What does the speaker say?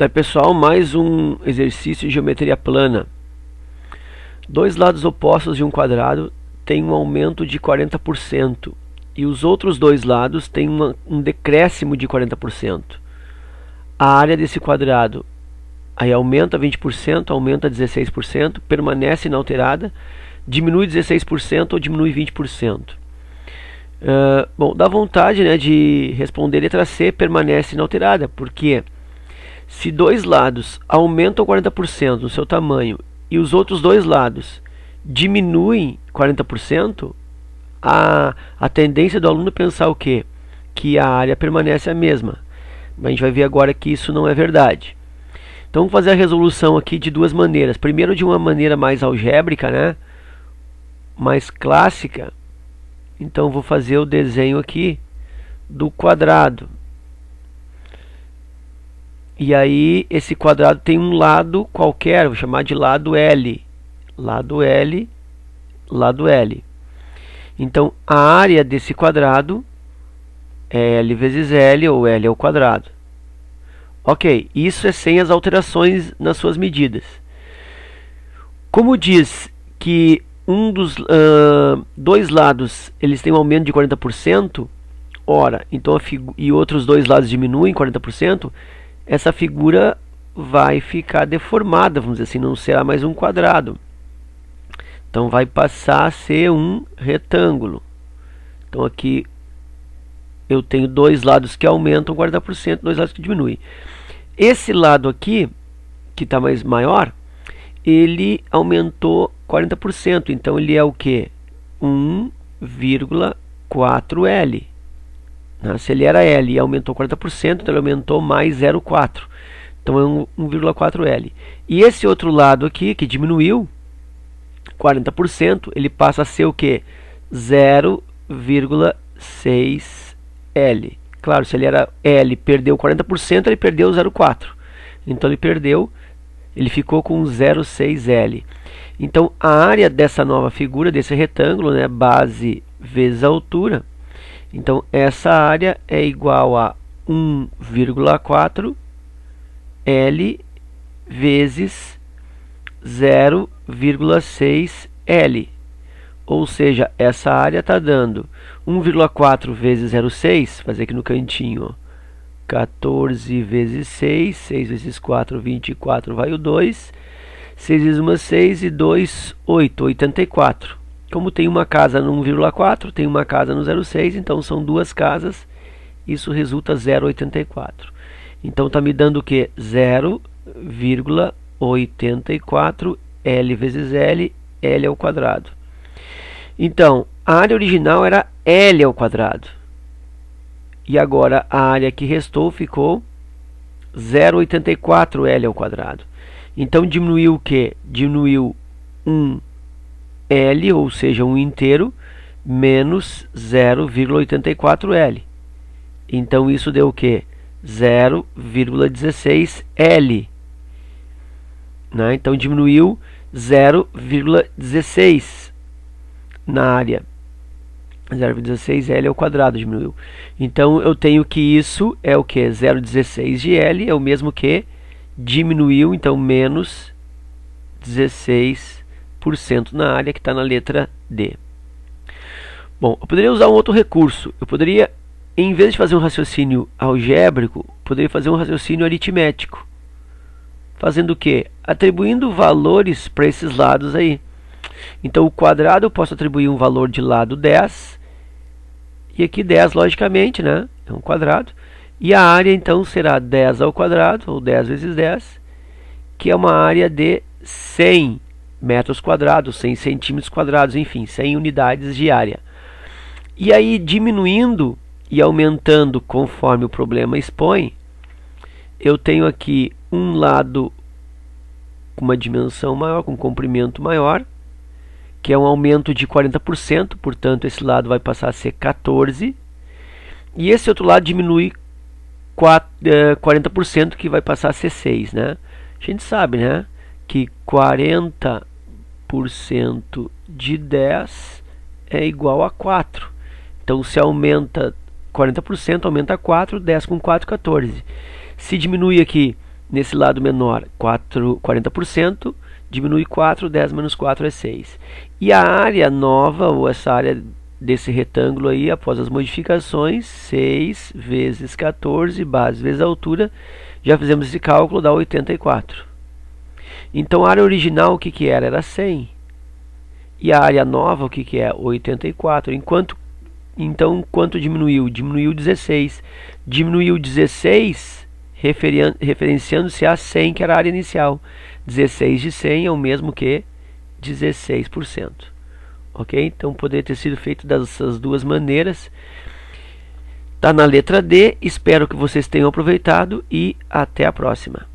Daí, pessoal, mais um exercício de geometria plana. Dois lados opostos de um quadrado têm um aumento de 40% e os outros dois lados têm um decréscimo de 40%. A área desse quadrado aí aumenta 20%, aumenta 16%, permanece inalterada, diminui 16% ou diminui 20%. Bom, dá vontade, né, de responder letra C, permanece inalterada, porque se dois lados aumentam 40% no seu tamanho e os outros dois lados diminuem 40%, a tendência do aluno é pensar o quê? Que a área permanece a mesma. Mas a gente vai ver agora que isso não é verdade. Então vamos fazer a resolução aqui de duas maneiras. Primeiro de uma maneira mais algébrica, né? Mais clássica. Então vou fazer o desenho aqui do quadrado. E aí esse quadrado tem um lado qualquer, vou chamar de lado L. Lado L, lado L. Então a área desse quadrado é L vezes L, ou L ao quadrado. Ok, isso é sem as alterações nas suas medidas. Como diz que um dos dois lados eles têm um aumento de 40%, ora, então e outros dois lados diminuem 40%, essa figura vai ficar deformada, vamos dizer assim, não será mais um quadrado. Então vai passar a ser um retângulo. Então aqui eu tenho dois lados que aumentam 40%, dois lados que diminuem. Esse lado aqui, que está maior, ele aumentou 40%. Então ele é o que? 1,4L. Se ele era L e aumentou 40%, então ele aumentou mais 0,4. Então é 1,4L. E esse outro lado aqui, que diminuiu 40%, ele passa a ser o que? 0,6L. Claro, se ele era L, perdeu 40%, ele perdeu 0,4. Então ele ficou com 0,6L. Então a área dessa nova figura, desse retângulo, né, base vezes a altura, então essa área é igual a 1,4 L vezes 0,6 L. Ou seja, essa área está dando 1,4 vezes 0,6, fazer aqui no cantinho, ó, 14 vezes 6, 6 vezes 4, 24, vai o 2, 6 vezes 1, 6 e 2, 8, 84. Como tem uma casa no 1,4, tem uma casa no 0,6, então são duas casas, isso resulta 0,84. Então está me dando o que? 0,84 L vezes L, L ao quadrado. Então, a área original era L ao quadrado. E agora a área que restou ficou 0,84 L ao quadrado. Então diminuiu o que? Diminuiu 1 L, ou seja, 1 inteiro, menos 0,84 L. Então isso deu o que? 0,16 L. Né? Então diminuiu 0,16 na área. 0,16 L ao quadrado diminuiu. Então eu tenho que isso é o que? 0,16 de L é o mesmo que diminuiu, então menos 16% na área, que está na letra D. Bom, eu poderia usar um outro recurso. Eu poderia, em vez de fazer um raciocínio algébrico, poderia fazer um raciocínio aritmético. Fazendo o quê? Atribuindo valores para esses lados aí. Então o quadrado eu posso atribuir um valor de lado 10. E aqui 10, logicamente, né? É um quadrado. E a área então será 10 ao quadrado, ou 10 vezes 10, que é uma área de 100 metros quadrados, 100 centímetros quadrados, enfim, 100 unidades de área. E aí, diminuindo e aumentando conforme o problema expõe, eu tenho aqui um lado com uma dimensão maior, com um comprimento maior, que é um aumento de 40%, portanto esse lado vai passar a ser 14, e esse outro lado diminui 40%, que vai passar a ser 6, né? A gente sabe, né, que 40% de 10 é igual a 4. Então se aumenta 40%, aumenta 4, 10 com 4, 14. Se diminui aqui nesse lado menor, 40%, diminui 4, 10 menos 4 é 6. E a área nova, ou essa área desse retângulo aí, após as modificações, 6 vezes 14, base vezes a altura, já fizemos esse cálculo, dá 84. Então a área original o que era? Era 100. E a área nova o que é? 84. Então quanto diminuiu? Diminuiu 16. Diminuiu 16 referenciando-se a 100, que era a área inicial. 16 de 100 é o mesmo que 16%. Ok? Então poderia ter sido feito dessas duas maneiras. Está na letra D. Espero que vocês tenham aproveitado e até a próxima.